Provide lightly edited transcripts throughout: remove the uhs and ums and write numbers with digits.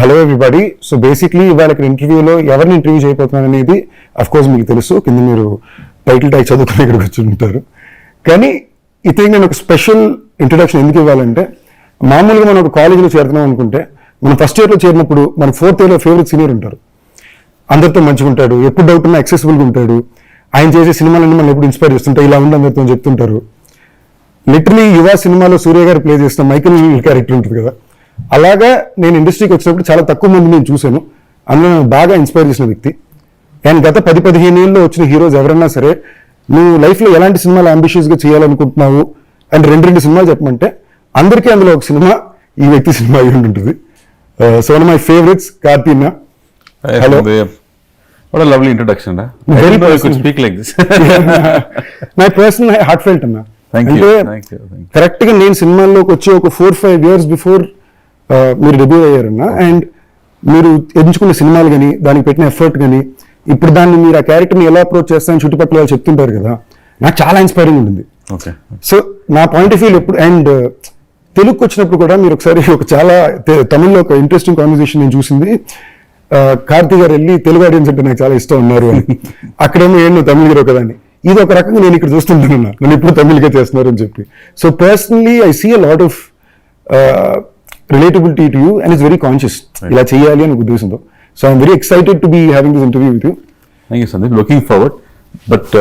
Hello everybody. So basically ఇవాళ ఇక్కడ ఇంటర్వ్యూలో ఎవరిని ఇంటర్వ్యూ చేయబోతున్నాను అనేది అఫ్ కోర్స్ మీకు తెలుసు, కింద మీరు టైటిల్ టైప్ చదువుకుని ఇక్కడికి వచ్చి ఉంటారు. కానీ ఇది నేను ఒక స్పెషల్ ఇంట్రొడక్షన్ ఎందుకు ఇవ్వాలంటే, మామూలుగా మనం ఒక కాలేజీలో చేరుతున్నాం అనుకుంటే, మనం ఫస్ట్ ఇయర్లో చేరినప్పుడు మన ఫోర్త్ ఇయర్లో ఫేవరెట్ సీనియర్ ఉంటారు. అందరితో మంచిగా ఉంటాడు, ఎప్పుడు డౌట్ ఉన్నా యాక్సెసిబుల్గా ఉంటాడు, ఆయన చేసే సినిమాలన్నీ మనం ఎప్పుడు ఇన్స్పైర్ చేస్తుంటారు, ఇలా ఉండి అందరితో చెప్తుంటారు. లిటరలీ యువ సినిమాలో సూర్య గారు ప్లే చేసిన మైకిల్ క్యారెక్టర్ ఉంటుంది కదా, అలాగా నేను ఇండస్ట్రీకి వచ్చినప్పుడు చాలా తక్కువ మంది నేను చూశాను. అందులో బాగా ఇన్స్పైర్ చేసిన వ్యక్తి. అండ్ గత 10-15 ఏళ్ళలో వచ్చిన హీరోస్ ఎవరన్నా సరే, నువ్వు లైఫ్లో ఎలాంటి సినిమాలు అంబిషియస్గా చేయాలనుకుంటున్నావు అండ్ రెండు సినిమాలు చెప్పమంటే అందరికీ అందులో ఒక సినిమా ఈ వ్యక్తి సినిమా అయి ఉంటుంది. So one my favourites Karthi. Hello. What a lovely introduction. Very personal. You could speak like this. My personal heartfelt అన్న. Thank you. కరెక్ట్గా నేను సినిమాల్లోకి వచ్చి ఒక 4-5 years బిఫోర్ మీరు డెబ్యూ అయ్యారన్న. అండ్ మీరు ఎంచుకున్న సినిమాలు కానీ, దానికి పెట్టిన ఎఫర్ట్ కానీ, ఇప్పుడు దాన్ని మీరు ఆ క్యారెక్టర్ని ఎలా అప్రోచ్ చేస్తారని చుట్టుపక్కల వాళ్ళు చెప్తుంటారు కదా, నాకు చాలా ఇన్స్పైరింగ్ ఉంటుంది. సో నా పాయింట్ ఆఫ్ వ్యూ ఎప్పుడు, అండ్ తెలుగుకి వచ్చినప్పుడు కూడా మీరు ఒకసారి ఒక చాలా తమిళ్లో ఒక ఇంట్రెస్టింగ్ కాన్వర్సేషన్ నేను చూసింది. కార్తీ గారు వెళ్ళి తెలుగు ఆడియన్స్ అంటే నాకు చాలా ఇష్టం ఉన్నారు అని, అక్కడేమో ఏం నువ్వు తమిళ హీరో కదా అని. ఇది ఒక రకంగా నేను ఇక్కడ చూస్తుంటాను, నన్ను ఇప్పుడు తమిళ్గా చేస్తున్నారు అని చెప్పి. So personally I see a lot of relatability to you and it's very conscious. ఇలా చేయాలి అని ఉద్దేశంతో. So I'm very excited to be having this interview with you. Thank you Sandeep, looking forward. But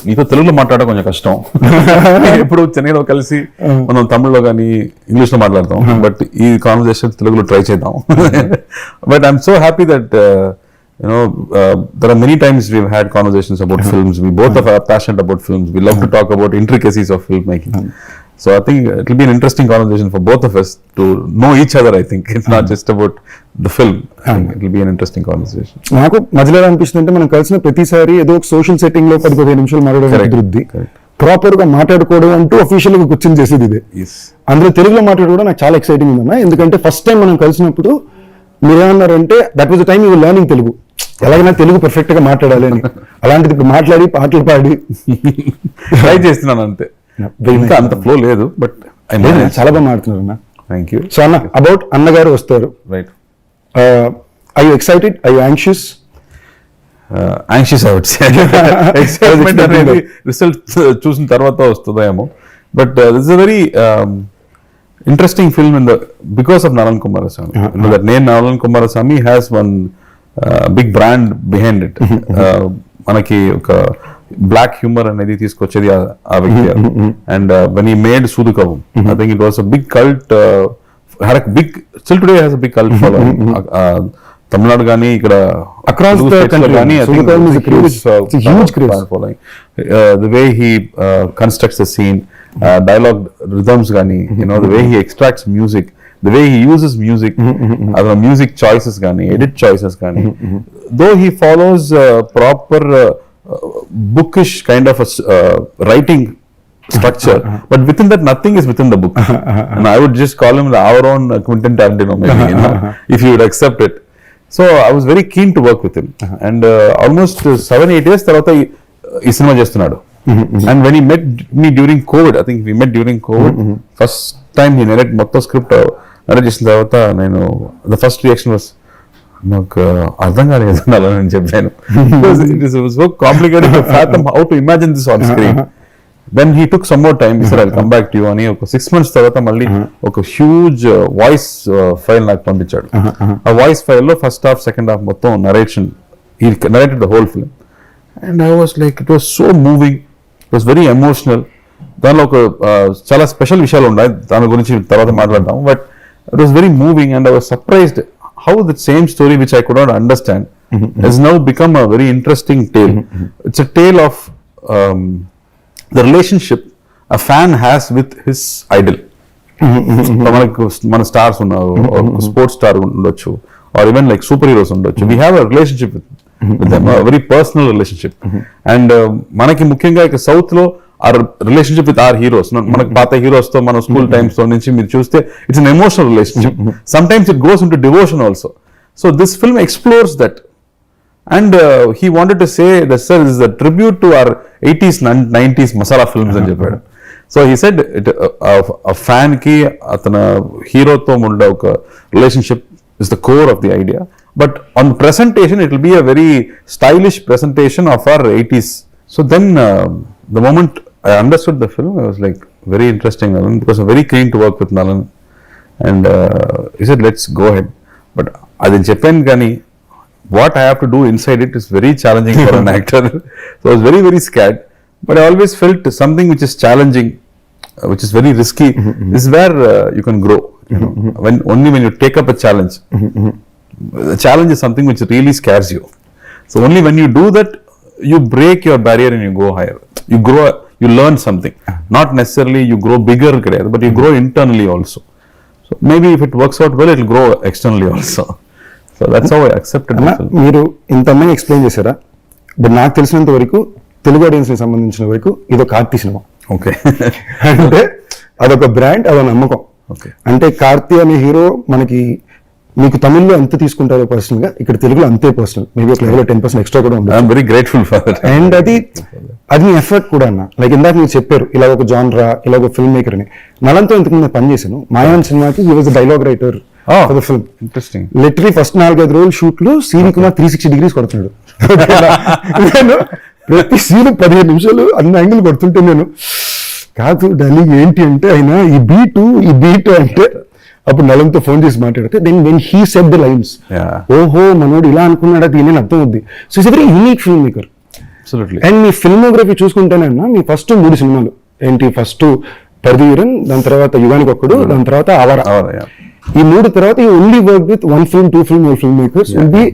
నీతో తెలుగులో మాట్లాడడం కొంచెం కష్టం. ఎప్పుడు చెన్నైలో కలిసి మనం తమిళ్లో కానీ ఇంగ్లీష్లో మాట్లాడతాం, బట్ ఈ కాన్వర్సేషన్ తెలుగులో ట్రై చేద్దాం. But I'm so happy that there are many times we've had conversations about films. We both are passionate about films. We love to talk about intricacies of filmmaking. So I think it will be an interesting conversation for both of us to know each other. I think it's not just about the film. I think it will be an interesting conversation. నాకు మధ్యలో అనిపిస్తుందంటే, మనం కలిసిన ప్రతిసారి ఏదో ఒక social setting లో 10-15 నిమిషాలు మాట్లాడడం కుదురుద్ది. ప్రాపర్ గా మాట్లాడుకోవడం అంటూ అఫీషియల్ గా కూర్చొని చేసేది ఇదే. అందులో తెలుగులో మాట్లాడుకోవడం నాకు చాలా ఎక్సైటింగ్ ఉందన్న. ఎందుకంటే ఫస్ట్ టైం మనం కలిసినప్పుడు మీరేమన్నారంటే, that was the time you were learning Telugu. ఎలాగైనా తెలుగు పర్ఫెక్ట్ గా మాట్లాడాలి అని. అలాంటిది ఇప్పుడు మాట్లాడి పాటలు పాడి ట్రై చేస్తున్నాను అంతే. ఇంకా అంత ఫ్లో లేదు, బట్ చాలా బాగా మాట్లాడుతున్నారు అన్న. Thank you. సో అన్న, అబౌట్ అన్నగారు వస్తారు. Right. I you excited? I you anxious? Anxious I would say. Excitement అనేది రిజల్ట్ చూసిన తర్వాత వస్తుందేమో. But this is a very interesting film because of Nalan Kumarasamy. You know that name Nalan Kumarasamy has one big brand behind it. Manaki oka black humor anedi తీసుకొచ్చేది ఆ వ్యక్తి. And when he made Sudukavu, I think it was a big cult, had a big, still today has a big cult following. Tamil Nadu కానీ ఇక్కడ across the country కానీ Sudukavu is a huge craze following. The way he constructs the scene, dialogue rhythms gani, you know, the way he extracts music, the way he uses music, other music choices gani, edit choices gani, though he follows proper bookish kind of a writing structure, but within that nothing is within the book. And I would just call him our own Quentin Tarantino maybe, you know, if you would accept it. So I was very keen to work with him. And almost 7-8 years tarvata ee cinema chestunnadu. And when he met me during COVID, I think we met during COVID, first time he narrated మొత్తం script narrate చేసిన తర్వాత నేను the first reaction was, నాకు అర్థం కాలేదు అని చెప్పాను. It is so complicated to fathom how to imagine this on screen. Then he took some more time. He said, I'll come back to you అని ఒక 6 months తర్వాత మళ్ళీ ఒక హ్యూజ్ వాయిస్ ఫైల్ నాకు పంపించాడు. ఆ వాయిస్ ఫైల్లో ఫస్ట్ హాఫ్ సెకండ్ హాఫ్ మొత్తం narration, he narrated the whole film. And I was like, it was so moving. It was very emotional. దానిలో ఒక చాలా స్పెషల్ విషయాలు ఉన్నాయి, దాని గురించి తర్వాత మాట్లాడదాం. But it was very moving and I was surprised how the same story which I could not understand has now become a very interesting tale. It's a tale of the relationship a fan has with his idol. మనకు మన stars ఉన్నారు, sports star ఉండొచ్చు, or even like superheroes ఉండొచ్చు. We have a relationship with them, a very personal relationship. And మనకి ముఖ్యంగా ఇక south లో our relationship with our heroes, మనకు పాత హీరోస్ తో మన స్కూల్ టైమ్స్ తో నుంచి మీరు చూస్తే it's an emotional relationship. Sometimes it goes into devotion also. So this film explores that. And he wanted to say that, sir, this is a tribute to our 80s and 90s masala films అని చెప్పాడు. So he said a fan ki atana hero tho unde oka relationship is the core of the idea. But on presentation, it will be a very stylish presentation of our 80s. So then, the moment I understood the film, I was like, very interesting, Nalan, because I'm very keen to work with Nalan. And he said, let's go ahead. But I didn't Japan Gani, what I have to do inside it is very challenging for an actor. So I was very, very scared. But I always felt something which is challenging, which is very risky, is where you can grow. You know, only when you take up a challenge. The challenge is something which really scares you. So only when you do that, you break your barrier and you go higher. You grow, you learn something. Not necessarily you grow bigger, but you grow internally also. So maybe if it works out well, it will grow externally also. So that's how I accepted the film. మీరు ఇంతమంది explain చేశారా? But నాకు తెలిసినంత వరకు Telugu audience కి సంబంధించిన వరకు ఇదో కార్తీ సినిమా. ఓకే. అంటే అదొక బ్రాండ్, అదొక నమ్మకం. ఓకే. అంటే కార్తీ అనే హీరో మనకి మీకు తమిళ్లో ఎంత తీసుకుంటారో పర్సనల్ గా, ఇక్కడ తెలుగులో అంతే పర్సనల్. మేబీ ఒక లెవెల్ 10% ఎక్స్ట్రా కూడా ఉంది. Very grateful for that. And అది మీ ఎఫర్ట్ కూడా అన్న. లైక్ ఇందాక మీరు చెప్పారు ఇలా ఒక జాన్రా, ఇలా ఒక ఫిల్మ్ మేకర్ అని. నలంతో ఇంతకుముందు నేను పనిచేశాను. మాయాన్ సినిమాకి he was dialogue writer for the film. Interesting. Literally first 4-5 రోజులు షూట్ లో సీన్ కుమార్ 360 degrees కొడుతున్నాడు. నేను ప్రతి సీన్ 15 నిమిషాలు అన్ని యాంగిల్ కొడుతుంటే నేను కాదు డాలి ఏంటి అంటే ఆయన ఈ బీటు అంటే అప్పుడు నలంతో ఫోన్ చేసి మాట్లాడితే then when he said the lines, ఓహో మనోడు ఇలా అనుకున్నాడా దీని అర్థం అవుద్ది. So it's very unique film maker. And మీ ఫిల్మోగ్రఫీ చూసుకుంటేనన్నా మీ ఫస్ట్ 3 సినిమాలు ఏంటి, ఫస్ట్ పర్దీవీరన్, దాని తర్వాత యుగానికి ఒక్కడు, దాని తర్వాత ఆవారా. ఈ 3 తర్వాత you only work with 1 film, 2 film film makers will be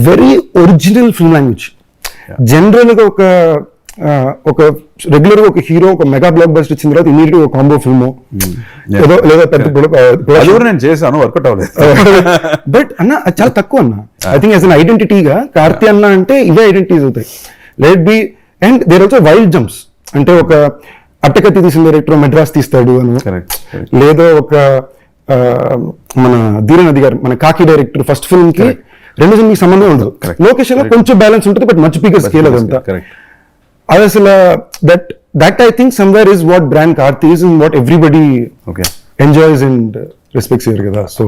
very original film language. General గా ఒక రెగ్యులర్ గా ఒక హీరో ఒక మెగా బ్లాక్ బస్టర్ ఇచ్చిన తర్వాత ఇమీడియట్ ఒక కాంబో ఫిల్మ్ లేదా పెద్ద నేను చేశాను, వర్కౌట్ అవ్వలేదు. బట్ అన్న అది చాలా తక్కువ అన్న. ఐ థింక్ యాజ్ అన్ ఐడెంటిటీగా కార్తీ అన్న అంటే ఇవే ఐడెంటిటీస్ అవుతాయి. Let be and there also wild jumps. అంటే ఒక అట్టకత్తి తీసిన డైరెక్టర్ మెడ్రాస్ తీస్తాడు అని, లేదా ఒక మన ధీరనది గారు మన కాకి డైరెక్టర్ ఫస్ట్ ఫిల్మ్ కి 2 సినిమాకి సంబంధం ఉండదు. లొకేషన్ లో కొంచెం బ్యాలెన్స్ ఉంటుంది, బట్ మచ్ బిగ్గర్ స్కేల్ అదంతా. అది అసలు that I think somewhere is what brand Karthi is and what everybody enjoys and respects here కదా. సో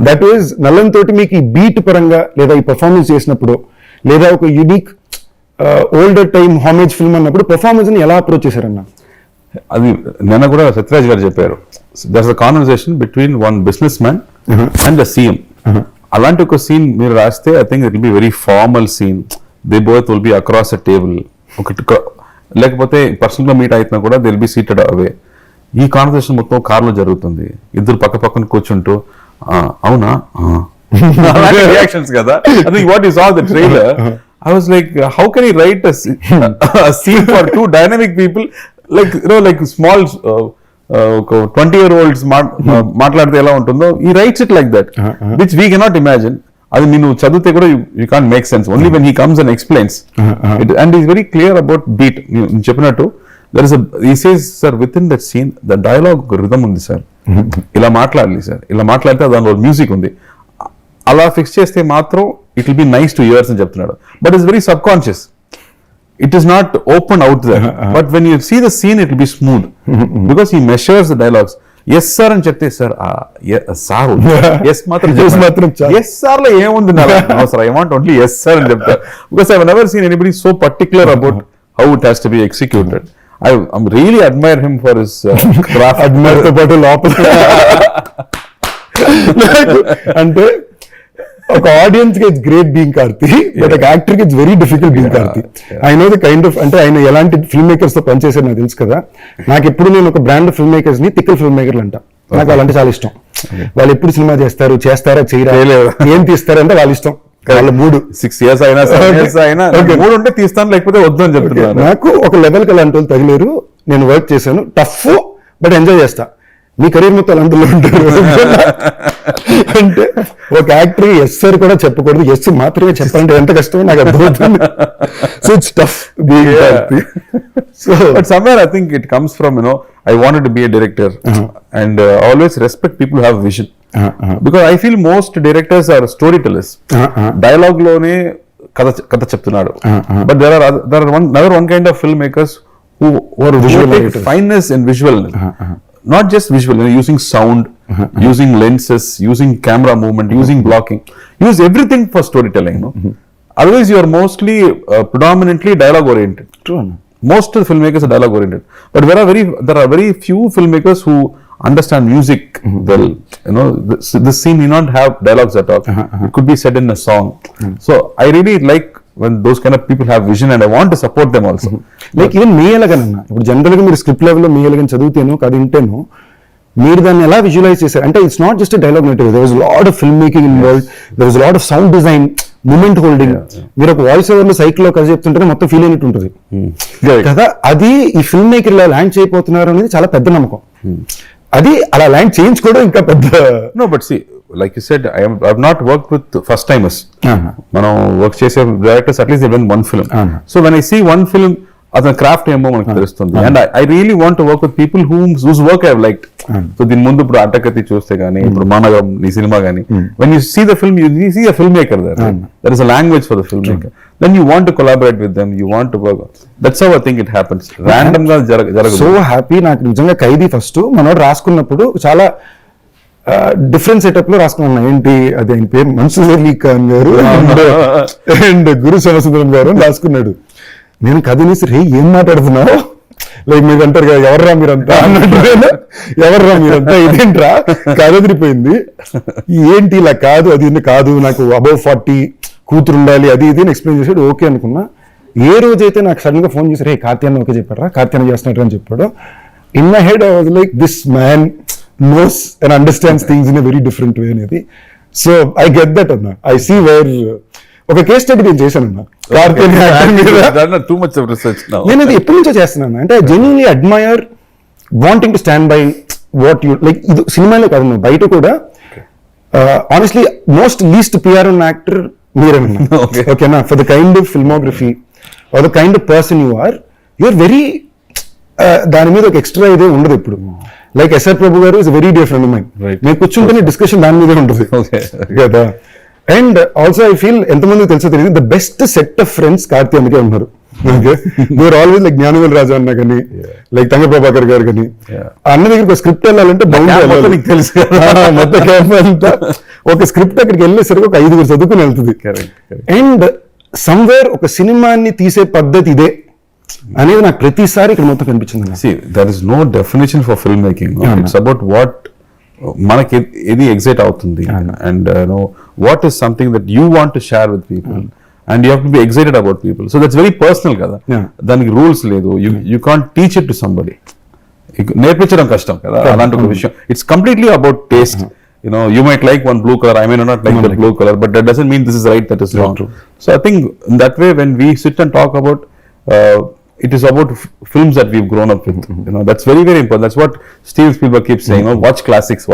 దట్ ఈస్ నల్లన్ తోటి మీకు ఈ బీట్ పరంగా లేదా ఈ పర్ఫార్మెన్స్ చేసినప్పుడు లేదా ఒక యునిక్ ఓల్డర్ టైమ్ హామేజ్ ఫిల్మ్ అన్నప్పుడు పర్ఫార్మెన్స్ ని ఎలా అప్రోచ్ చేశారన్న? అది నిన్న కూడా సత్యరాజ్ గారు చెప్పారు, there is a conversation between one business man and the CM. అలాంటి ఒక సీన్ మీరు రాస్తే I think it will be very formal scene. They both will be across a table. లేకపోతే పర్సనల్ గా మీట్ అయినా కూడా they will be seated away. ఈ conversation మొత్తం కార్లో జరుగుతుంది, ఇద్దరు పక్క పక్కన కూర్చుంటూ అవునా రియాక్షన్స్ కదా. I think what you saw the trailer, I was like, how can he write a scene for 2 dynamic people, like you know, like small 20-year-olds మాట్లాడితే ఎలా ఉంటుందో, he writes it like that, which we cannot imagine. అది నేను చదివితే కూడా you can't make sense. Only when he comes and explains it, and he's very clear about beat. నేను చెప్పినట్టు there is he says, sir, within that scene the dialogue rhythm ఉంది sir, ఇలా మాట్లాడాలి sir, ఇలా మాట్లాడితే దానిలో మ్యూజిక్ ఉంది, అలా ఫిక్స్ చేస్తే మాత్రం it will be nice to ears అని చెప్తున్నాడు. But it's very subconscious, it is not open out there. But when you see the scene it will be smooth because he measures the dialogues. Yes sir అని చెప్తే sir sir yes మాత్రం yes sir లో ఏముంది sir, I want only yes sir అని చెప్తారు. Because I never seen anybody so particular about how it has to be executed. I really admire him for his craft. Admire తో పాటు లోపల అంటే ఒక ఆడియన్స్ కి it's great being Karthi, but ఒక actor కి it's very difficult being Karthi. I know the kind of, అంటే ఆయన ఎలాంటి ఫిల్మ్ మేకర్స్ తో పనిచేశారు నాకు తెలుసు కదా. నాకు ఎప్పుడు నేను ఒక బ్రాండ్ ఫిల్మ్ మేకర్స్ ని తిక్కల్ ఫిల్మ్ మేకర్లు అంట. నాకు వాళ్ళంటే చాలా ఇష్టం. వాళ్ళు ఎప్పుడు సినిమా చేస్తారా చేయరా, ఏం తీస్తారంటే వాళ్ళ ఇష్టం. వాళ్ళ 6 years అయినా 7 years అయినా 3 ఉంటే తీస్తాను, లేకపోతే వద్దు అని చెప్తున్నారు. నాకు ఒక లెవెల్ కి అలాంటి వాళ్ళు తగిలేరు. నేను వర్క్ చేశాను, టఫ్ బట్ ఎంజాయ్ చేస్తా. మీ కెరీర్ మొత్తం అందులో ఉంటారు. అంటే ఒక యాక్టర్ ఎస్ సార్ కూడా చెప్పకూడదు, ఎస్ మాత్రమే చెప్పాలంటే ఎంత కష్టమో నాకు అర్థమవుతుంది. So it's tough being Karthi. So but somewhere I think it comes from, you know, I wanted to be a director and always respect people who have vision. Because I feel most directors are storytellers. Dialogue lone katha cheptunadu. But there are another one kind of filmmakers who are visual fineness in visual. not just visual, using sound, using lenses, using camera movement, using blocking, use everything for storytelling. Otherwise, you are mostly predominantly dialogue oriented. True. Most of the filmmakers are dialogue oriented, but there are very few filmmakers who understand music well. This scene may not have dialogues at all. It could be said in a song. So I really like when those kind of people have vision, and I want to support them also. Like even మీ ఎలాగనన్నా ఇప్పుడు జనరల్గా మీరు script లెవెల్లో మీ ఎలాగని చదివితేనో అది వింటేనో మీరు దాన్ని ఎలా విజువలైజ్ చేశారు అంటే it's not just dialogue net, there was lot of film making involved, there was lot of sound design, moment holding. మీరు ఒక వాయిస్ ఓవర్ లో సైకిల్ లో కథ చెప్తుంటే మొత్తం ఫీల్ అయినట్టు ఉంటుంది కదా. అది ఈ ఫిల్మ్ మేకర్ ఇలా ల్యాండ్ చేయబోతున్నారు అనేది చాలా పెద్ద నమ్మకం. అది అలా ల్యాండ్ చేయించుకోవడం ఇంకా పెద్ద. No, but see, like you said, I've not worked with first timers. మనం వర్క్ చేసే directors at least they done one film. So when I see one film, అతని క్రాఫ్ట్ ఏమో మనకు తెలుస్తుంది. And I really want to work with people whose work I have liked. So దీని ముందు ఇప్పుడు అట్టకత్తి చూస్తే గానీ, ఇప్పుడు మానగం నీ సినిమా గానీ, when you see the film, you see a film maker there. There is a language for the film maker. Then you want to collaborate with them, you want to work. That's how I think it happens. Random గా జరగదు. So happy. నాకు నిజంగా ఖైదీ first మనోడు రాసుకున్నప్పుడు చాలా different setup లో రాసుకున్నా. ఏంటి అది ఆయన పేరు మన్సూర్ అలీ ఖాన్ గారు అండ్ గురు సమసుందరం గారు రాసుకున్నాడు. నేను కథని రే ఏం మాట్లాడుతున్నావు, లైక్ మీరు అంటారు కదా ఎవర్రా మీరంతా అన్నట్టు, ఎవర్రా మీరంతా ఇదేంట్రా కదదిరిపోయింది, ఏంటి ఇలా కాదు అది కాదు, నాకు అబౌవ్ 40 కూతురు ఉండాలి అది ఇది ఎక్స్ప్లెయిన్ చేసాడు. ఓకే అనుకున్నా. ఏ రోజైతే నాకు సడన్ గా ఫోన్ చేసి రే కార్తీ అన్న ఓకే చెప్పారా, కార్తీ అన్న చేస్తున్నట్టు అని చెప్పాడు, in my head I was like this man knows and understands things in a very different way అనేది. సో ఐ గెట్ దట్ అన్న. ఐ సీ వేర్ ఒక కేస్ స్టడీ నేను చేశాను అన్న Karthi too much of research. నేను అది ఎప్పటి నుంచో చేస్తున్నాను. అంటే I genuinely admire wanting to stand by what you like. ఇది సినిమాలో కాదు, బయట కూడా honestly most least PR an actor మీరేనన్నా. ఓకేనా, for the kind of filmography or the kind of person you are very దాని మీద ఒక ఎక్స్ట్రా ఇదే ఉండదు ఇప్పుడు. లైక్ ఎస్ఆర్ ప్రభు గారు is very dear friend of mine. నేను కూర్చుంటే డిస్కషన్ దాని మీదే ఉంటుంది కదా. అండ్ ఆల్సో ఐ ఫీల్ ఎంతమందికి తెలుసో తెలియదు, the best set of friends Karthi అందుకే ఉన్నారు. యూఆర్ ఆల్వేస్ లైక్ జ్ఞానవేల్ రాజు అన్న కానీ, లైక్ తంగ ప్రభాకర్ గారు కానీ, అన్న దగ్గరికి స్క్రిప్ట్ వెళ్ళాలంటే తెలుసు మొత్తం క్యాంప్ అంతా ఒక స్క్రిప్ట్ అక్కడికి వెళ్ళేసరికి ఒక 5 చదువుకుని వెళ్తుంది. అండ్ సమ్వేర్ ఒక సినిమాని తీసే పద్ధతి ఇదే అనేది నాకు ప్రతిసారి ఇక్కడ మొత్తం కనిపించింది. See, there is no definition for filmmaking. It's about what మనకి ఏది ఎగ్జైట్ అవుతుంది, and what is something that you want to share with people, and you have to be excited about people. So that's very personal కదా. దానికి rules లేదు. You can't teach it to somebody. నేర్పించడం కష్టం కదా అలాంటి ఒక విషయం. It's completely about taste. You might like one blue color, I may not like that blue color, but that doesn't mean this is right, that is wrong. So I think in that way, when we sit and talk about it is about films that we've grown up with. That's very, very important. That's what Steven Spielberg keeps saying, watch classics.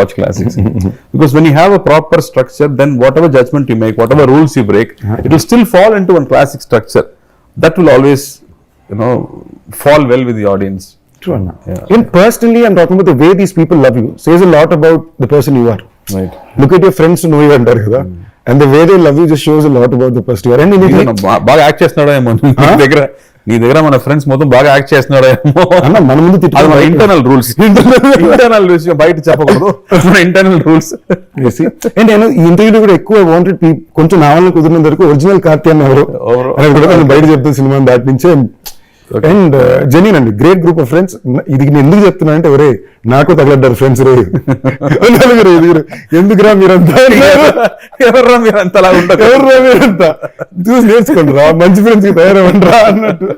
Because when you have a proper structure, then whatever judgment you make, whatever rules you break, it will still fall into one classic structure. That will always, fall well with the audience. True, Anna. Yeah. And personally, I'm talking about the way these people love you. Says a lot about the person you are. Right. Look at your friends to know you అంటారు కదా. And the way they love you just shows a lot about the person you are. And బాగా act చేస్తున్నాడో ఏమో నీ దగ్గర మన friends మొత్తం బాగా యాక్ట్ చేస్తున్నాడో ఏమో అన్న. మన ముందు ఇంటర్నల్ రూల్స్ బయట చెప్పకూడదు, ఇంటర్నల్ రూల్స్. అండ్ నేను ఈ ఇంటర్వ్యూ కూడా ఎక్కువ వాంటెడ్ కొంచెం నా వల్ల కుదిరినంత వరకు ఒరిజినల్ కార్తీ అన్న ఎవరు బయట చెప్తాను సినిమా దాటి నుంచే. అండ్ జెన్యూన్ అండి, గ్రేట్ గ్రూప్ ఆఫ్ ఫ్రెండ్స్. ఇది నేను ఎందుకు చెప్తున్నా అంటే ఒరే నాకు తగలడ్డారు ఫ్రెండ్స్ రే ఎందుకురా మీరంతా, ఎవర్రా మీరంతా మీరంతా చూసి నేర్చుకోండి రా, మంచి ఫ్రెండ్స్ కి తయారవ్వండి రా అన్నట్టు.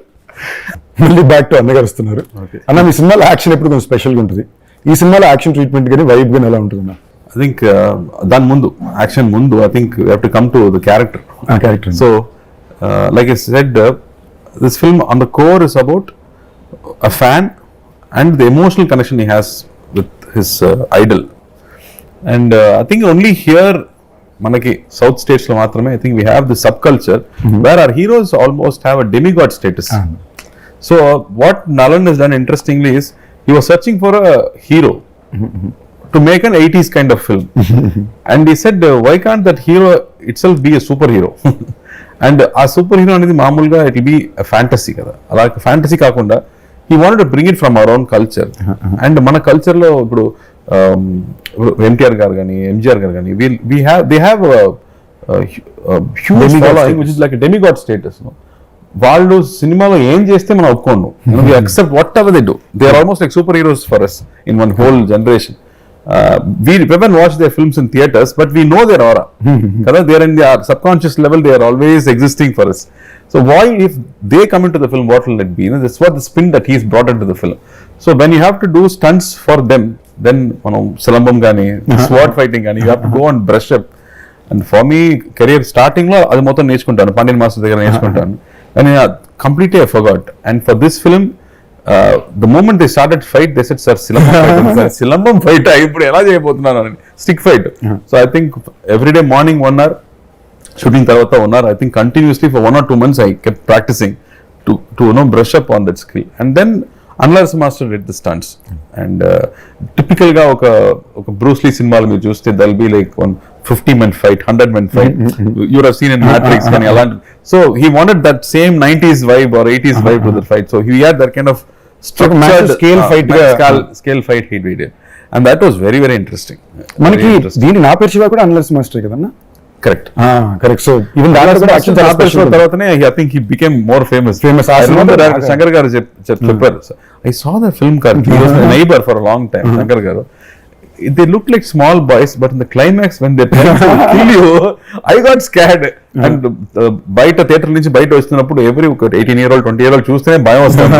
మళ్ళీ బ్యాక్ టు అన్నగారు వస్తున్నారు. అన్న మీ సినిమాలో యాక్షన్ ఎప్పుడు కొంచెం స్పెషల్గా ఉంటుంది. ఈ సినిమాలో యాక్షన్ ట్రీట్మెంట్ కానీ వైబ్ కానీ ఎలా ఉంటుంది అన్న? I think దాని ముందు యాక్షన్ ముందు I think we have to come to the character. So like I said, this film on the core is about a fan and the emotional connection he has with his idol. And I think only here manaki south states lo maatrame I think we have the subculture where our heroes almost have a demigod status. So what Nalan has done interestingly is he was searching for a hero to make an 80s kind of film. And he said why can't that hero itself be a superhero? And ఆ super hero అనేది మామూలుగా it will B fantasy కదా. అలా fantasy కాకుండా he wanted to bring it from our own culture. And మన culture లో ఇప్పుడు ఎన్టీఆర్ గారు కానీ ఎంజిఆర్ గారు కానీ they have a huge following which is like a demigod status. వాళ్ళు సినిమాలో ఏం చేస్తే మనం ఒప్పుకోండు. We accept whatever they do. They are almost like superheroes for us in one whole generation. We haven't watched their films in theaters, but we know their aura. They are in their subconscious level, they are always existing for us. So why, if they come into the film, what will it be? That's what the spin that he's brought into the film. So when you have to do stunts for them, then Salambam gani, sword fighting gani, you have to go and brush up. And for me, career starting lo adi mottham nechukuntanu, Pandyan Master daggara nechukuntanu. And completely I forgot. And for this film, the moment they started fight, they said, "Sir, Silambam fight, ippudu ela cheyabothunnaru ani, stick fight." So I think every day morning 1 hour, shooting tarvata 1 hour, I think continuously for 1 or 2 months I kept practicing to brush up on that skill. And then Annagaru Master did the stunts. And typical ga oka Bruce Lee cinema meer chuste, there'll be like one 50-man fight, 100-man fight. You would have seen in Matrix kani alanti. So he wanted that same 90s vibe or 80s vibe to the fight. So he had that kind of structured scale fight scale fight he did it. And that was very, very interesting. మనకి దీని నా పేరు శివ కూడా Annagaru Master కదన్నా. Correct. Correct. So even that కూడా action చాలా special. తర్వాతనే I think he became more famous. I remember Shankar garu chepparu. I saw the film Karthi. He was my neighbor for a long time. Shankar garu. They look like small boys, but in the climax when they try to kill you, I got scared. And బయట theatre నుంచి బయట వచ్చినప్పుడు every 18-year-old 20-year-old చూస్తేనే భయం వస్తుంది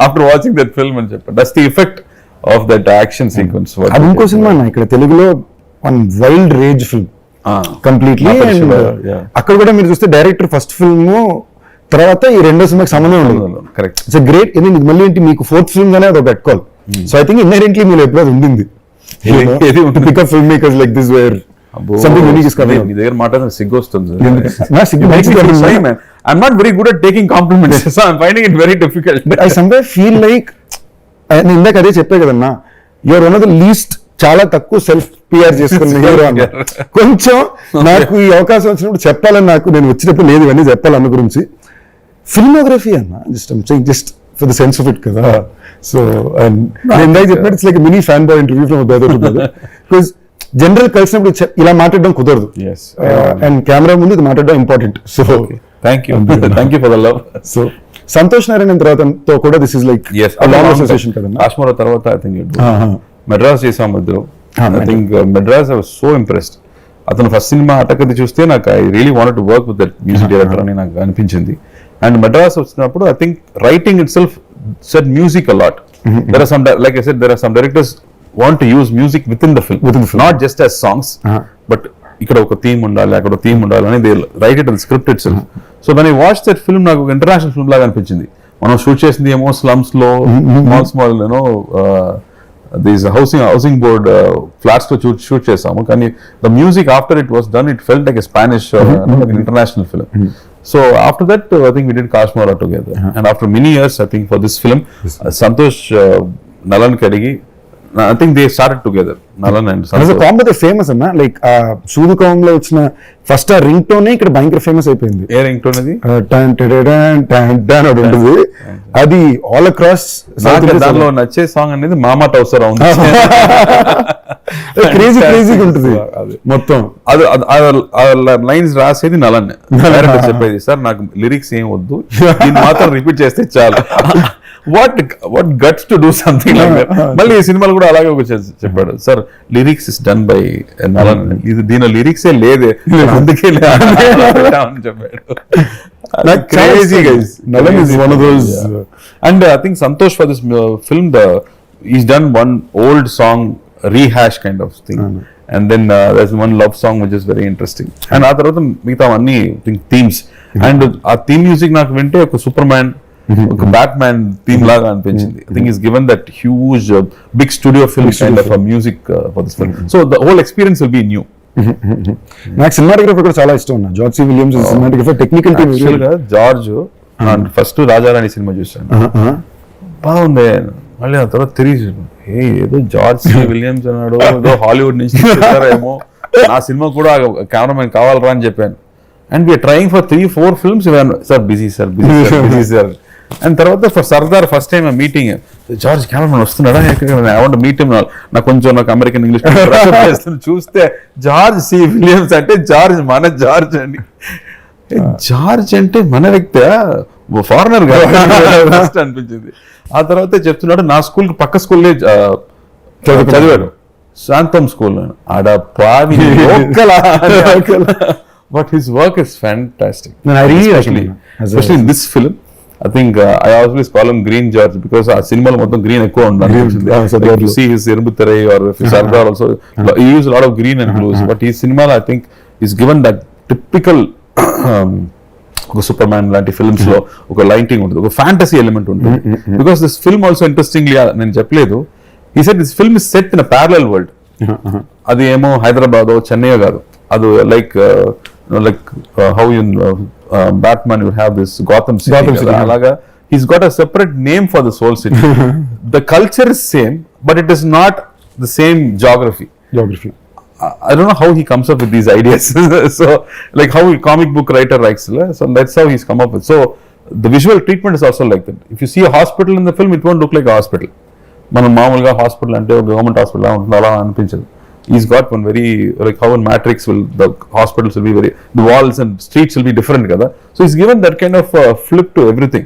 after watching that film అని చెప్పారు. That's the effect of that action sequence. అది ఇంకో సినిమా అన్న, ఇక్కడ తెలుగులో one wild rage film completely. అక్కడ కూడా మీరు చూస్తే డైరెక్టర్ ఫస్ట్ ఫిల్మ్ తర్వాత ఈ రెండో సినిమాకి సంబంధం ఉండదు. కరెక్ట్. It's great. మళ్ళీ ఏంటి మీకు ఫోర్త్ ఫిల్మ్ గానే అది పెట్టుకోవాలి. సో ఐ థింక్ ఇన్హెరెంట్లీ మీరు ఎప్పుడు ఉండింది pick up film makers like this where something unique is coming. మీ దగ్గర మాట్లాడిన సిగ్గు వస్తుంది. I'm not very good at taking compliments, so I'm finding it very difficult. But I somewhere feel like నేను ఇందాక అదే చెప్పే కదన్నా, you are one of the least, చాలా తక్కువ సెల్ఫ్ పిఆర్ చేసుకున్న హీరో అన్న. కొంచెం నాకు ఈ అవకాశం వచ్చినప్పుడు చెప్పాలని, నాకు నేను వచ్చినప్పుడు లేదు ఇవన్నీ చెప్పాలన్న గురించి. ఫిల్మోగ్రఫీ అన్న just for the sense of it కదా. సో నేను ఇందాక చెప్పినట్టు it's like mini fan boy interview from brother to brother. Because general కలిసినప్పుడు ఇలా మాట్లాడడం కుదరదు, అండ్ కెమెరా ముందు ఇది మాట్లాడడం important. So thank you for the love. So Santosh Narayana తర్వాత కూడా this is like long association కదా. కాశ్మీర్ తర్వాత ఐ థింక్ మెడ్రాస్ చేసాం మధ్యలో. I think Madras I was so impressed. అతను ఫస్ట్ సినిమా అటకది చూస్తే నాకు I really wanted to work with that music director అని నాకు అనిపించింది. అండ్ మెడ్రాస్ వచ్చినప్పుడు I think writing itself said music a lot. There are some, like I said, there are some directors want to use music within the film, not just as songs, but ఇక్కడ ఒక theme ఉండాలి, అక్కడ ఒక theme ఉండాలి అని they write it in the script itself. So when I watched that film, నాకు ఒక international film లాగా అనిపించింది. మనం షూట్ చేసింది ఏమో స్లమ్స్ లో, small these housing board flats లో షూట్ చేసాము, కానీ the music after it was done, it felt like a Spanish international film. So after that, I think we did Kashmir together, and after many years, I think for this film, Santosh Nalan Kadigi, I think they started together, Nalan and Santosh. As a combo they famous అన్న, like సూదుకం లో వచ్చిన first ఆ ring tone ఇక్కడ భయంకర famous అయిపోయింది. ఏ ring tone అది? ఉంటుంది అది ఆల్ అక్రాస్. దానిలో నచ్చే సాంగ్ అనేది మామా టౌసర్ ఉంది. క్రేజీగా ఉంటుంది మొత్తం. అది లైన్స్ రాసేది నలన్, డైరెక్టర్ చెప్పేది, సార్ నాకు లిరిక్స్ ఏం వద్దు, దీన్ని మాత్రం రిపీట్ చేస్తే చాలు. what guts to do something like that. మళ్ళీ ఈ సినిమాలు కూడా అలాగే చెప్పాడు, sir lyrics is done by Nalan, ఇది దీని లిరిక్స్ ఏ లేదే, అందుకే అని చెప్పాడు. Crazy guys. Nalan is one of those. And I think Santosh for this film, he's done one old song rehash kind of thing. And then there's one love song which is very interesting. And ఆ తర్వాత మిగతా అన్ని themes. And ఆ theme music నాకు వింటే ఒక super man, ఒక bat man theme లాగా అనిపించింది. I think he's given that huge big studio film kind of a music for this film. So the whole experience will be new. నాకు cinematographer కూడా చాలా ఇష్టం. George C Williams cinematographer, technical team. George first Raja Rani cinema చూసాను, బాగుంది. మళ్ళీ ఆ తర్వాత తిరిగి ఏదో జార్జ్ సి విలియమ్స్ అన్నాడు, ఏదో హాలీవుడ్ నుంచి ఏమో, నా సినిమా కూడా కెమెరామెన్ కావాలరా అని చెప్పాను. And we are trying for 3-4 films. Sir, busy sir. And తర్వాత for Sardar first time meeting George cameraman వస్తున్నాడా ఐ వాంట్ మీట్ హిమ్. నాకు అమెరికన్ ఇంగ్లీష్ చూస్తే జార్జ్ సి విలియమ్స్ అంటే జార్జ్ మన జార్జ్ అండి. జార్జ్ అంటే మన వ్యక్తి ఫారినర్ ఫస్ట్ అనిపించింది. ఆ తర్వాత చెప్తున్నాడు నా స్కూల్ పక్క స్కూల్లే చదివాడు, శాంతం స్కూల్. ఆడ పావి but his work is fantastic, especially in this film. I think I always call him Green George because ఆ సినిమాలో మొత్తం గ్రీన్ ఎక్కువ ఉండాలి. See his Erubutharai or Sardar also he used a lot of green and blues, but ఈ సినిమాలో I think is given that typical ఒక super man లాంటి films లో ఒక లైటింగ్ ఉంటుంది, ఒక ఫ్యాంటసీ ఎలిమెంట్ ఉంటుంది. Because this film also interestingly నేను చెప్పలేదు, ఈ set this film is set in a parallel world. అది ఏమో హైదరాబాద్ చెన్నై కాదు, అది like how in Batman you have this Gotham City. Alaga he's got a separate name for this whole city. The culture is same, but it is not the same geography. I don't know how he comes up with these ideas. So like how a comic book writer writes, so that's how he's come up with. So the visual treatment is also like that. If you see a hospital in the film, it won't look like a hospital. మనం మామూలుగా hospital అంటే government hospital ఉంటుంది అలా అనిపించదు. He's got one very, like how in Matrix the hospitals will be the walls and streets will be different kada. So he's given that kind of flip to everything.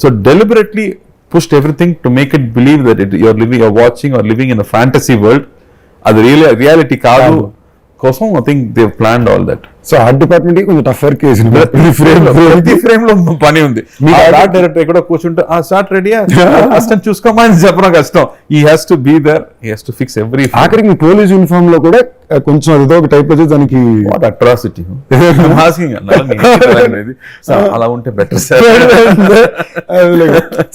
So deliberately pushed everything to make it believe that you're watching or living in a fantasy world. Ad reality kaadu కోసం I think they've planned all that. So art department కొంచెం టఫర్ case, ప్రతి frame లో పని ఉంది. Art director ఎక్కడో కూర్చుంటే ఆ shot రెడీయా కష్టం చూసుకోమని చెప్పడం కష్టం. He has to be there, he has to fix every. ఆఖరికి మీ పోలీస్ యూనిఫామ్ లో కూడా కొంచెం అదో ఒక టైప్ వచ్చి దానికి వాట్ అట్రాసిటీ అలా ఉంటే better.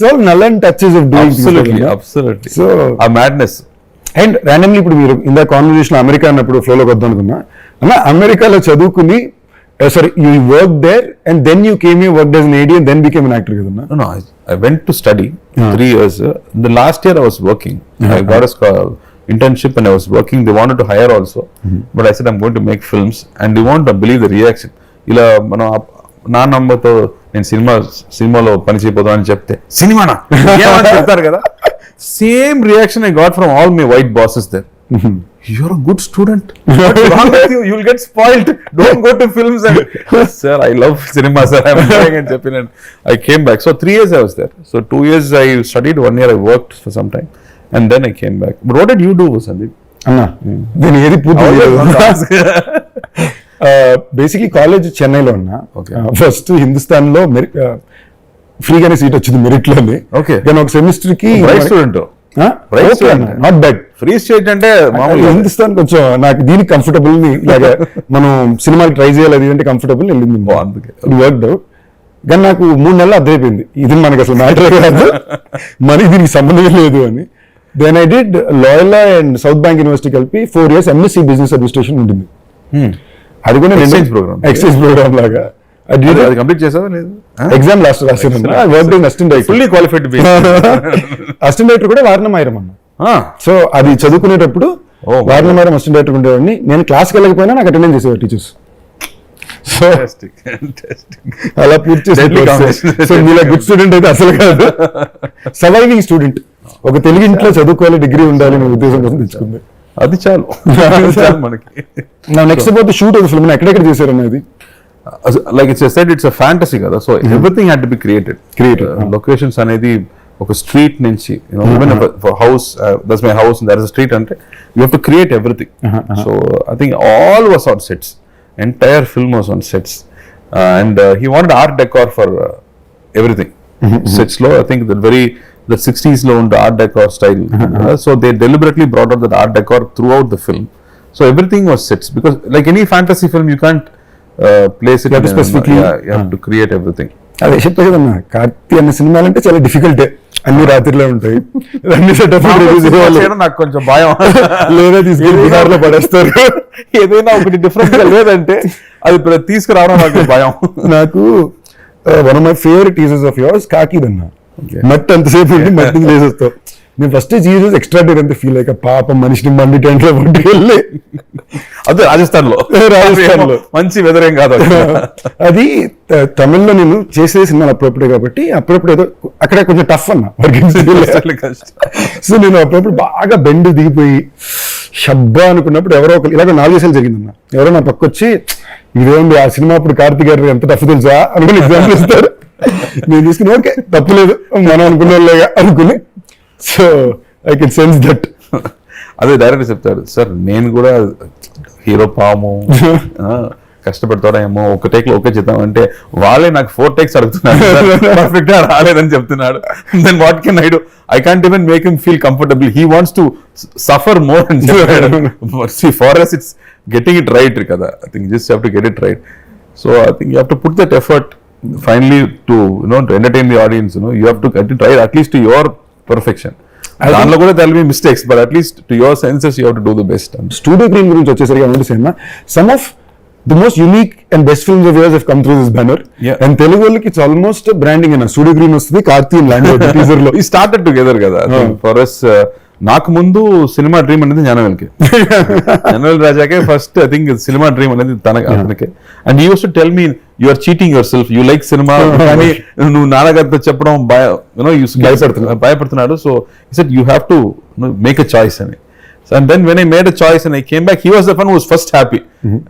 So Nalan touches of doing absolutely so ఆ మ్యాడ్నెస్. అండ్ ర్యాండమ్లీ ఇప్పుడు మీరు ఇందా కాన్వర్జేషన్ అమెరికా అన్నప్పుడు ఫ్లోలోకి వద్దాం అనుకున్నా అన్న, అమెరికాలో చదువుకుని sorry you work there and then you came you work as an AD and then became an actor కదన్నా? No, I went to study 3 years. The last year I was working. I got a internship and I was working. They wanted to hire also, but I said I'm going to make films, and you won't believe the reaction. ఇలా మనం నా నంబర్తో నేను సినిమాలో పని చేయబోదాం అని చెప్తే సినిమానా ఏమని చెప్తారు కదా. Same reaction I got from all my white bosses there. You're a good student. What's wrong with you? You'll get spoiled. Don't go to films. And sir, I love cinema, sir. I'm trying and jumping. And I came back. So 3 years I was there. So 2 years I studied, 1 year I worked for some time, and then I came back. But what did you do, Sindeep? అన్నా నేను ఏది పూర్తి basically college చెన్నైలో ఉన్నా. First Hindustan లో ఫ్రీగానే seat వచ్చింది merit లోనే. కానీ ఒక సెమిస్టర్ కి student not bad. Free state అంటే హిందుస్థాన్ కొంచెం నాకు దీనికి కంఫర్టబుల్ ఇలాగా మనం సినిమాకి ట్రై చేయాలి అది అంటే కంఫర్టబుల్ వెళ్ళింది, వర్క్ అవుట్. కానీ నాకు 3 నెలలు అర్థమైపోయింది ఇది మనకి అసలు మ్యాటర్ కాదు, మనకి దీనికి సంబంధం లేదు అని. Then I did Loyola and South Bank University కలిపి 4 years ఎంఎస్సీ బిజినెస్ అడ్మినిస్ట్రేషన్ ఉంటుంది. అది కూడా ఎక్స్చేంజ్ ప్రోగ్రామ్ లాగా కంప్లీట్ చేసావా లేదు? ఎగ్జామ్ లాస్ట్ రాసాను. ఫుల్లీ క్వాలిఫైడ్ అసిస్టెంట్ డైరెక్టర్ కూడా వారణమాయిరం అన్న. సో అది చదువుకునేటప్పుడు వారణమాయిరం అసిస్టెంట్ డైరెక్టర్ ఉండేవాడిని. నేను క్లాస్కి వెళ్ళకపోయినా నాకు అటెండెన్స్ చేసేవారు టీచర్స్. సో అలా పూర్తి చేసి మీలా గుడ్ స్టూడెంట్ అయితే అసలు కాదు, సర్వైవింగ్ స్టూడెంట్. ఒక తెలుగు ఇంట్లో చదువుకోవాలి, డిగ్రీ ఉండాలి అనే ఉద్దేశం కోసం తెచ్చుకుంది. అది చాలు మనకి. నా next about shoot of film ఎక్కడెక్కడ చేశారు అనేది. Like it's said, it's a fantasy kada, so everything had to be created. Locations anedi oka street nunchi, even for house, that's my house and there is a street ante you have to create everything. So I think all was on sets, entire film was on sets, and he wanted art decor for everything. Sets lo I think the 60s lo und art decor style, so they deliberately brought out that art decor throughout the film. So everything was sets, because like any fantasy film you can't place it specifically, you have to create everything. అదే చెప్పే కదన్నా, కార్తీ అన్న సినిమాలంటే చాలా difficult. అన్ని రాత్రిలో ఉంటాయి, అన్ని సెటప్ నాకు కొంచెం భయం. లేదా తీసుకెళ్ళి బీహార్ లో పడేస్తారు, ఏదైనా ఒకటి డిఫరెంట్ గా లేదంటే అది తీసుకురావడం నాకు భయం. నాకు one of my favourite teasers of yours కాకిదన్నా. మట్టి అంతసేపు ఉండి మట్టిని వేసేస్తావు. నేను ఫస్ట్ జీసస్ ఎక్స్ట్రా డేర్ అంతే ఫీల్ అయ్యాక పాపం మనిషిని మండి టెంట్ లో పట్టుకెళ్ళి అదే రాజస్థాన్ లో మంచి వెదర్ ఏం కాదు అది తమిళ్లో నేను చేసే సినిమాలు అప్పుడప్పుడే కాబట్టి అప్పుడప్పుడు ఏదో అక్కడ కొంచెం టఫ్ అన్న సో నేను అప్పుడప్పుడు బాగా బెండ్ దిగిపోయి శబ్బా అనుకున్నప్పుడు ఎవరో ఒకరు ఇలాగ 4 దేశాలు జరిగిందన్న ఎవరో నా పక్క వచ్చి ఇదేంది ఆ సినిమా అప్పుడు కార్తీ గారు ఎంత టఫ్ తెలుసా అనుకుని ఎగ్జాంపుల్ ఇస్తారు. నేను తీసుకుని ఓకే తప్పులేదు మనం అనుకున్న వాళ్ళేగా అనుకుని. So I can sense that. అదే డైరెక్టర్ చెప్తాడు, సార్ నేను కూడా హీరో పాము కష్టపడతాడా ఏమో ఒక టేక్ లో ఓకే చేద్దాం అంటే వాళ్ళే నాకు 4 takes అడుగుతున్నాడు, పర్ఫెక్ట్ గా రాలేదని చెప్తున్నాడు. Then what can I do? I can't even make him feel comfortable. He wants to suffer more and see, for us it's getting it right kada. I think you just have to get it right. So I think you have to put that effort finally to to entertain the audience. You have to get it right at least to your perfection. దానిలో కూడా there will be mistakes, but at least to your senses you have to do the best. Studio Green గురించి వచ్చేసరికి I want to say some of the most unique and best films of yours have come through this banner. Yeah. And Telugu వాళ్ళకి it's almost branding in Studio Green వస్తుంది, Karthi and Language teaser లో. We started together కదా. I think for us నాకు ముందు సినిమా dream అనేది జ్ఞానవేల్కి, జ్ఞానవేల్ రాజాకే ఫస్ట్ ఐ థింక్ సినిమా డ్రీమ్ అనేది అతనికి. And use to tell me you are cheating yourself, you like సినిమా కానీ నువ్వు నాన్నగారితో చెప్పడం భయపడుతున్నాడు. సో he said you have to make a choice అని. And then when I made a choice and I came back, he was the one who was first happy.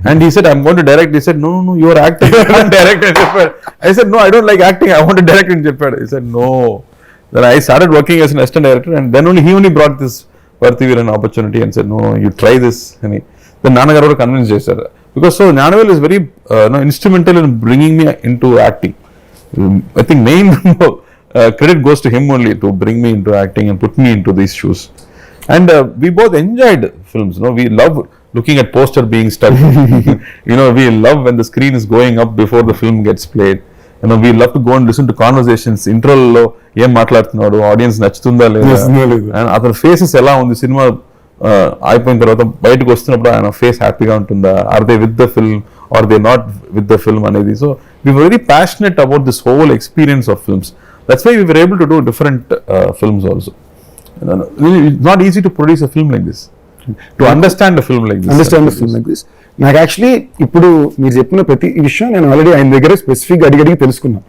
And he said, I'm going to direct. He said, no, you are acting. I'm directing. I said, no, I don't like acting. I want to direct in Japan. He said, no. Then I started working as an assistant director, and then he only brought this Karthi an opportunity and said, no, you try this. And then Annagaru convinced me, sir. Because so Gnanavel is very instrumental in bringing me into acting. I think main credit goes to him only to bring me into acting and put me into these shoes. And we both enjoyed films. We love looking at poster being stuck. We love when the screen is going up before the film gets played. We love to go and listen to conversations. Intro lo em maatladutunnadu, audience nachutunda ledha, and other faces ela undi cinema అయిపోయిన తర్వాత బయటకు వస్తున్నప్పుడు ఆయన face హ్యాపీగా ఉంటుందా, are they with the film are they not with the film అనేది. So we were very passionate about this whole experience of films. That's why we were able to do different films also. It's not easy to produce a film like this, to understand a film like this. నాకు actually ఇప్పుడు మీరు చెప్పిన ప్రతి విషయం నేను already ఆయన దగ్గర specific అడిగి తెలుసుకున్నా.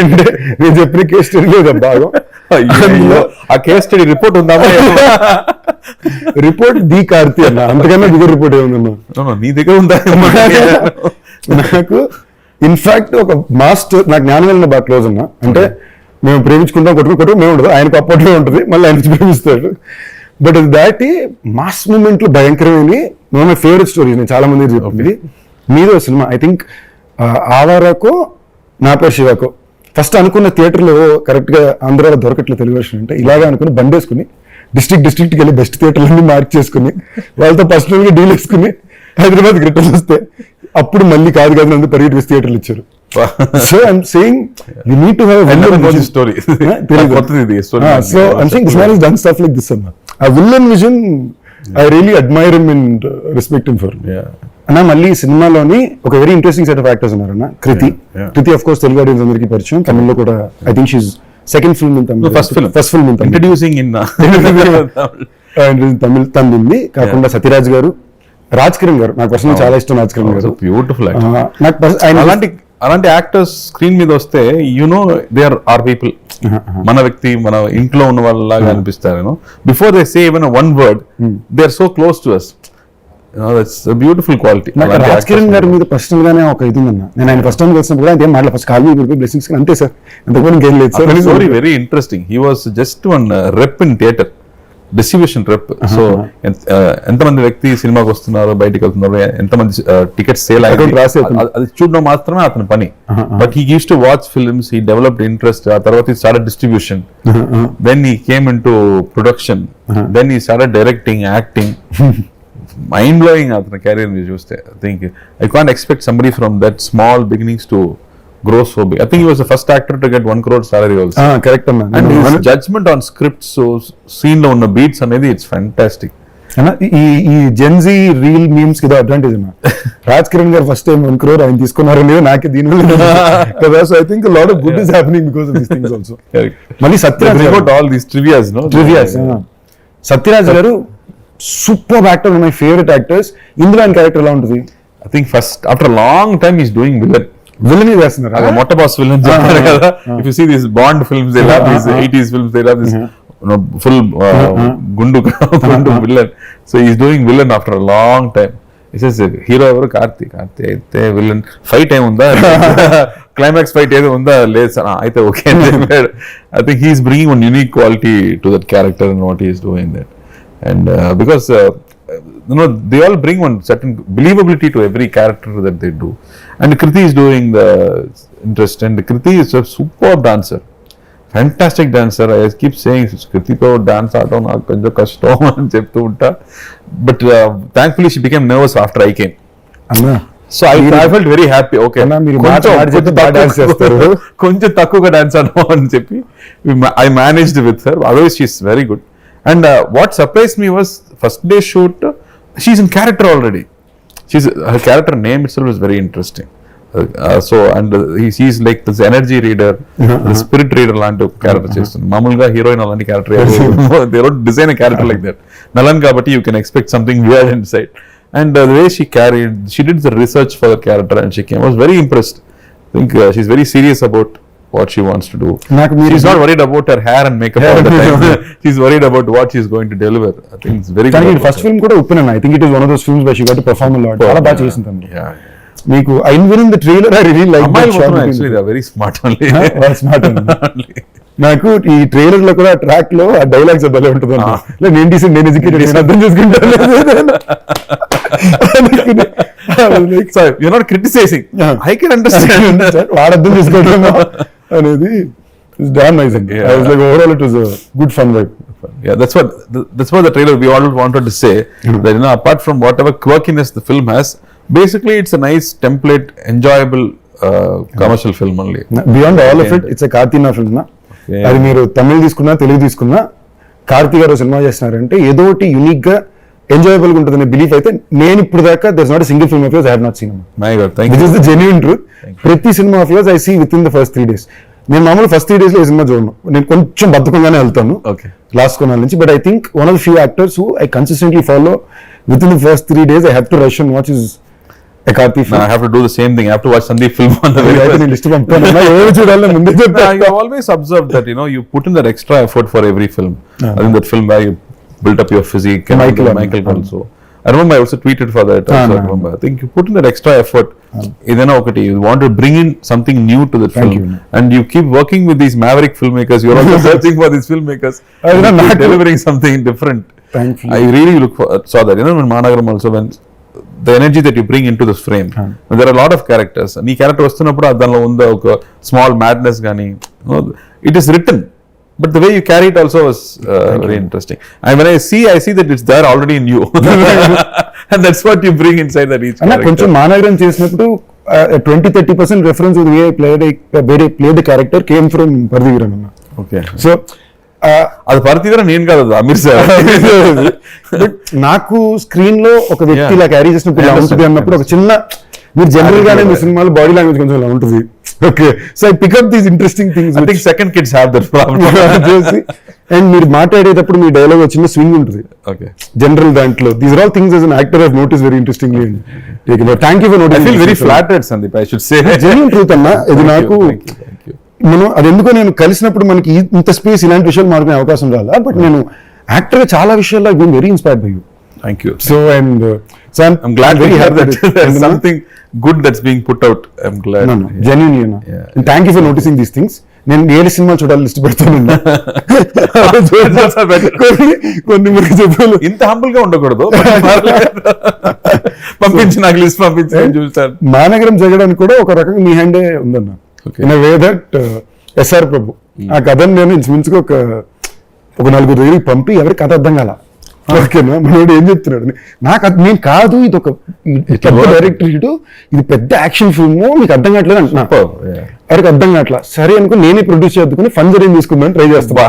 అండ్ నేను చెప్పిన కేస్ స్టడీ భాగం ఆ కేస్ స్టడీ రిపోర్ట్ ఉందామా? రిపోర్ట్ ది కార్తీ అన్న, అంతకన్నా దిగువ రిపోర్ట్ ఏముందన్నా నీ దగ్గర ఉందా? నాకు ఇన్ఫాక్ట్ ఒక మాస్టర్ నాకు జ్ఞానవేల్ బాగా క్లోజ్ అన్నా. అంటే మేము ప్రేమించుకుంటాం, కొట్టుకు మేము ఉండదు, ఆయనకు అప్పట్లో ఉంటుంది, మళ్ళీ ఆయన ప్రేమిస్తాడు. బట్ దాటి మాస్ మూమెంట్ లో భయంకరమైన మై ఫేవరెట్ స్టోరీ. నేను చాలా మంది చెప్పింది మీదో సినిమా, ఐ థింక్ ఆవారాకో నా పేరు శివాకో. ఫస్ట్ అనుకున్న థియేటర్లో కరెక్ట్ గా ఆంధ్రాలో దొరకట్లేదు తెలుగు వర్షన్ అంటే, ఇలాగే అనుకుని బండి వేసుకుని డిస్ట్రిక్ట్కి వెళ్ళి బెస్ట్ థియేటర్లన్నీ మార్క్ చేసుకుని వాళ్ళతో పర్సనల్ గా డీల్ వేసుకుని హైదరాబాద్ రిటర్న్ వస్తే అప్పుడు మళ్ళీ కాదు కాదు పరిగెట్టి వేసి థియేటర్లు ఇచ్చారు. So I'm saying you need to have a villain story. So I'm saying this man has done stuff like this. A villain vision, I really admire him and respect him for. అన్న మళ్ళీ సినిమాలోని ఒక very interesting set of actors ఉన్నారన్న. Krithi of course Telugu audience అందరికీ పరిచయం, తమిళ్లో కూడా I think she's second film in Tamil, first film in introducing in Tamil తంది. కాకుండా సత్యరాజ్ గారు, రాజ్ కిరణ్ గారు, నాకు పర్సనల్ చాలా ఇష్టం. రాజ్ కిరణ్ గారు బ్యూటిఫుల్. అలాంటి యాక్టర్స్ స్క్రీన్ మీద వస్తే దే ఆర్ పీపుల్, మన వ్యక్తి, మన ఇంట్లో ఉన్న వాళ్ళలాగా అనిపిస్తారు. Before they say even one word they are so close to us. That's a beautiful quality. Raj Kiran గారి మీద పర్సనల్ గానే ఒక ఇది ఉందన్న. నేను ఆయన ఫస్ట్ టైం కలిసినప్పుడు కూడా మాట్లా ఫస్ట్ కాల్ మీ బ్లెస్సింగ్స్ అంతే సార్, అంతకుముందు ఇంకేం లేదు sir. Story very interesting. He was just one rep in theatre, distribution rep. So ఎంతమంది వ్యక్తి సినిమాకి వస్తున్నారు, బయటకు వెళ్తున్నారు, ఎంతమంది టికెట్స్ సేల్ అయ్యాయి అది చూడడం మాత్రమే అతని పని. But he use to watch films, he developed interest. ఆ తర్వాత he started distribution, then he came into production, then he started directing, acting. Mind blowing అతని కెరీర్ మీరు చూస్తే. I think I can't expect somebody from that small beginnings to grow so big. I think he was the first actor to get 1 crore salary also. Correct man. And his judgment on scripts, so scene lo unna beats anedi, it's fantastic. ఈ Gen Z reel memes కి advantage అన్న. రాజ్ కిరణ్ గారు first time 1 crore ఆయన తీసుకున్నారు అనేది నాకే దీని వల్ల కదా. So I think lot of good is happening because of these things also. మళ్ళీ సత్యరాజ్ గారు super actor, my favourite actors. ఇందులో ఆయన క్యారెక్టర్ ఎలా ఉంటుంది? I think first after a long time he's doing villain చేస్తున్నారు. మొట్ట బాస్ విలన్ చెప్పారు కదా. If you see these Bond films, they love these 80s films, they love this full gundu villain. So he's doing villain after a long time. He says hero ఎవరు? కార్తి అయితే villain fight ఏముందా, climax fight ఏదో ఉందా, లేదు sir అయితే okay అని చెప్పాడు. I think he's bringing one unique quality to that character and what he is doing there. And because they all bring one certain believability to every character that they do. And Karthi is doing the interest, and Karthi is a superb dancer, fantastic dancer. I keep saying Karthi to dance aadam naaku konja kashtam ani cheptu unta, but thankfully she became nervous after I came. So I felt very happy. Okay, konja takkuga dance adam ani cheppi I managed with her. Otherwise she is very good. And what surprised me was first day shoot, she's in character already. Her character name itself is very interesting. So and he's like this energy reader, the spirit reader లాంటి character చేస్తుంది. మామూలుగా heroine అలాంటి character they don't design a character like that. Nalan kabatti you can expect something weird inside. And the way she did the research for the character and she came, I was very impressed. I think she's very serious about what she wants to do. She's not worried about her hair and makeup all the time. She's worried about what she's going to deliver. I think it's very good. First film kuda open. I think it is one of those films where she got to perform a lot. Chala baga chesintam. Yeah. Meeku I in the trailer I really like that shot. Actually they are very smart only. Smart only. నాకు ఈ trailer లో కూడా track లో ఆ dialogues భలే ఉంటుంది. నేను decent, నేను ఎడ్యుకేటెడ్, నేను అర్థం చేసుకుంటాను. You're not criticizing. I can understand. వాడు అర్థం చేసుకోవడం అనేది is damn nice. I was like overall it was a good fun vibe. Yeah, that's what the trailer we all wanted to say. That apart from whatever quirkiness the film has, basically it's a nice template, enjoyable commercial film only. Beyond all of it, it's a Karthi film na. అది మీరు తమిళ్ తీసుకున్నా తెలుగు తీసుకున్నా కార్తీ గారు cinema చేస్తున్నారంటే ఏదో ఒకటి unique గా enjoyable గా ఉంటుందనే బిలీఫ్ అయితే నేను ఇప్పుడు దాకా there is not single film of yours I have not seen. My god, thank you. This is the genuine truth. ప్రతి సినిమా of yours I see within the first 3 days. నేను మామూలు ఫస్ట్ 3 days లో ఈ సినిమా చూడను, నేను కొంచెం బద్ధకంగానే వెళ్తాను లాస్ట్ కొనాల నుంచి. But I think one of the few actors who I consistently follow with in the first 3 days I have to rush and watch is a Karthi film. I have to do the same thing. I have to watch Sindeep film on the very first. List పంపుతాను. ఏమో చూడాలి ముందే చెప్తా. I have always observed that you put in that extra effort for every film. I think that film where you built up your physique and Michael also. I remember I also tweeted for that. I remember. I think you put in that extra effort. Idana okati, you want to bring in something new to the film, and you keep working with these maverick filmmakers. You're also searching for these filmmakers. Not delivering something different. Thankfully. I really saw that. When Annagaru also, when the energy that you bring into this frame, there are a lot of characters. నీ character వస్తున్నప్పుడు దానిలో ఉందా ఒక small madness కానీ, it is written, but the way you carry it also was very interesting. And when I see that it's there already in you. And that's what you bring inside that each character. కొంచెం మానగరం చేసినప్పుడు 20-30% reference to the way I played the character came from Pardiviran. Okay. So అది పర్తివరం నేను కాదు, Aamir sir. నాకు screen లో ఒక వ్యక్తి ఇలా క్యారీ చేసినప్పుడు ఇలా ఉంటుంది అన్నప్పుడు ఒక చిన్న, మీరు జనరల్ గానే మీ సినిమాలో బాడీ లాంగ్వేజ్ కొంచెం ఇలా ఉంటుంది. Okay, so I pick up these interesting things. I think second kids have that problem. And మీరు మాట్లాడేటప్పుడు మీ డైలాగ్ చిన్న స్వింగ్ ఉంటుంది. ఓకే, జనరల్ దాంట్లో these are all things as an actor I notice very interestingly. Thank you for noticing. I feel very flattered Sandeep, I should say. Genuine truth అన్న ఇది. నాకు మనం అది ఎందుకో నేను కలిసినప్పుడు మనకి ఇంత స్పేస్ ఇలాంటి విషయాలు మాట్లాడే అవకాశం రాలా. బట్ నేను యాక్టర్ గా చాలా విషయాల్లో I been very inspired by you. Thank you. So I'm glad very happy that there's something good that's being put out. I'm glad. No, genuinely. Yeah. And thank you for noticing these things. నేను ఏ cinema చూడాలి list పెడతాను. కొన్ని మనకి చెప్పాలి, ఇంత humble గా ఉండకూడదు. పంపించి నాకు లిస్ట్ పంపించి చూస్తాను. మానగరం జగడానికి కూడా ఒక రకంగా మీ హ్యాండే ఉందన్న. ఇన్ వే దట్ ఎస్ఆర్ ప్రభు ఆ కథను నేను ఇంచుమించుగా ఒక 4 దగ్గరికి పంపి ఎవరికి కథ అర్థం కాల. ఓకేనా, మనోడు ఏం చెప్తున్నాడు, నాకు నేను కాదు ఇది ఒక డైరెక్టర్, ఇది పెద్ద యాక్షన్ ఫిల్మ్, మీకు అర్థం కావట్లేదు అంటున్నా. ఎవరికి అర్థం కావట్లా. సరే అనుకో నేనే ప్రొడ్యూస్ చేద్దుకుని ఫండ్ అరేంజ్ తీసుకుందామని ట్రై చేస్తా.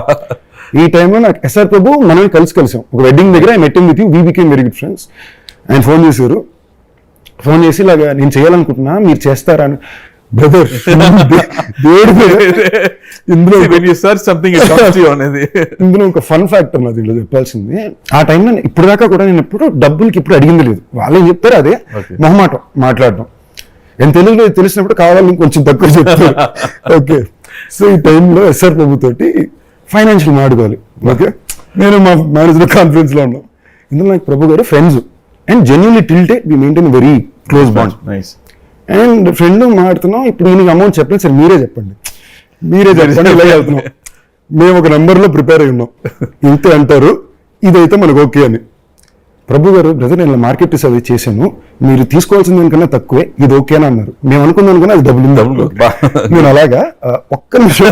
ఈ టైంలో నాకు ఎస్ఆర్ ప్రభు మనం కలిసాం ఒక వెడ్డింగ్ దగ్గర I met him with you, we became very good friends. ఆయన ఫోన్ చేశారు, ఫోన్ చేసి ఇలాగా నేను చేయాలనుకుంటున్నా మీరు చేస్తారా అని. బ్రదర్ ఇందులో ఇందులో ఒక ఫన్ ఫ్యాక్టర్ నాది దీంట్లో చెప్పాల్సింది. ఆ టైంలో ఇప్పుడు దాకా కూడా నేను ఎప్పుడు డబ్బులకి ఇప్పుడు అడిగింది లేదు. వాళ్ళు ఏం చెప్తారు అదే మొహమాటం మాట్లాడడం. నేను తెలుగులో తెలిసినప్పుడు కావాలని కొంచెం తక్కువ చెప్తాను. ఓకే, సో ఈ టైంలో ఎస్ఆర్ ప్రభు తోటి ఫైనాన్షియల్ మాట్లాడాలి. ఓకే, నేను మా మేనేజర్ కాన్ఫరెన్స్ లో ఉన్నాం. ఇందులో నాకు ప్రభు గారు friends and genuinely till date we maintain very close bond. And friend మాట్లాడుతున్నాం, ఇప్పుడు ఈయనకి అమౌంట్ చెప్పండి సార్, మీరే చెప్పండి ఇలా వెళ్తున్నాం. మేము ఒక నెంబర్లో ప్రిపేర్ అయి ఉన్నాం, ఇంతే అంటారు, ఇదైతే మనకు ఓకే అని. ప్రభు గారు బ్రదర్ నేను మార్కెట్ రీసెర్చ్ చేశాను, మీరు తీసుకోవాల్సిన దానికన్నా తక్కువే, ఇది ఓకే అని అన్నారు. మేము అనుకున్నాం కన్నా అది డబ్బులు. నేను అలాగా ఒక్క నిమిషం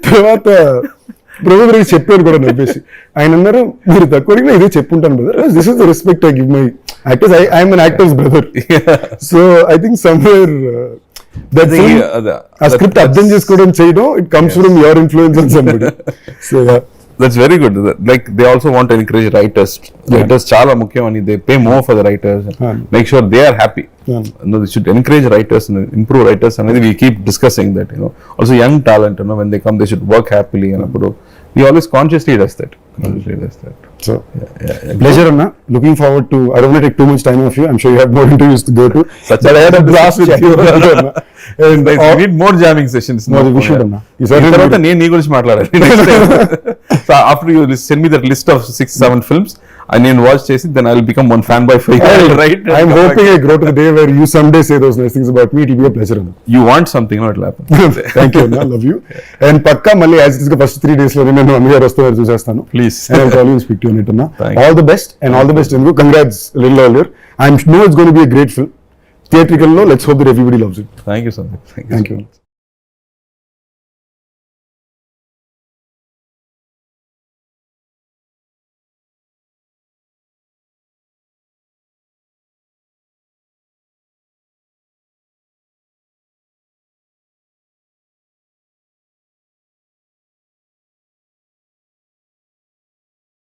తర్వాత ప్రభు గురించి చెప్పాను కూడా నవ్వేసి. ఆయన అన్నారు మీరు తక్కువ ఇదే చెప్పుంటాను brother, this is the respect I give my actors, I'm an actors brother. So I think somewhere ఆ స్క్రిప్ట్ అర్థం చేసుకోవడం చేయడం, it comes from your influence on somebody. So that's very good. Like they also want to encourage writers. Writers చాలా ముఖ్యం అని, they pay more for the writers, make sure they are happy. They should encourage writers and improve writers, and we keep discussing that, also young talent, when they come they should work happily, and we always consciously does that. So pleasure Anna, looking forward to, I don't want to take too much time of you, I'm sure you have more interviews to go to, but I had a blast with you. And we need more jamming sessions. No, we should Anna. Tarvata నేను నీ గురించి మాట్లాడాలి. So after you send me that list of 6-7 films, I need watch chesi, then I'll become one fanboy for you. Right? I'm hoping I grow to the day where you someday say those nice things about me. It will be a pleasure Anna. You want something, no, it'll happen. Thank you Anna, love you. And pakka malli as it is first 3 days lo nenu Annagaru Vosthunnaru chusestanu. Please. And I'll call you and speak to you on it Anna. All the best and all the best Angu. Congrats a little earlier. I know it's going to be a great film. Theatrical lo, let's hope that everybody loves it. Thank you so much. Thank you.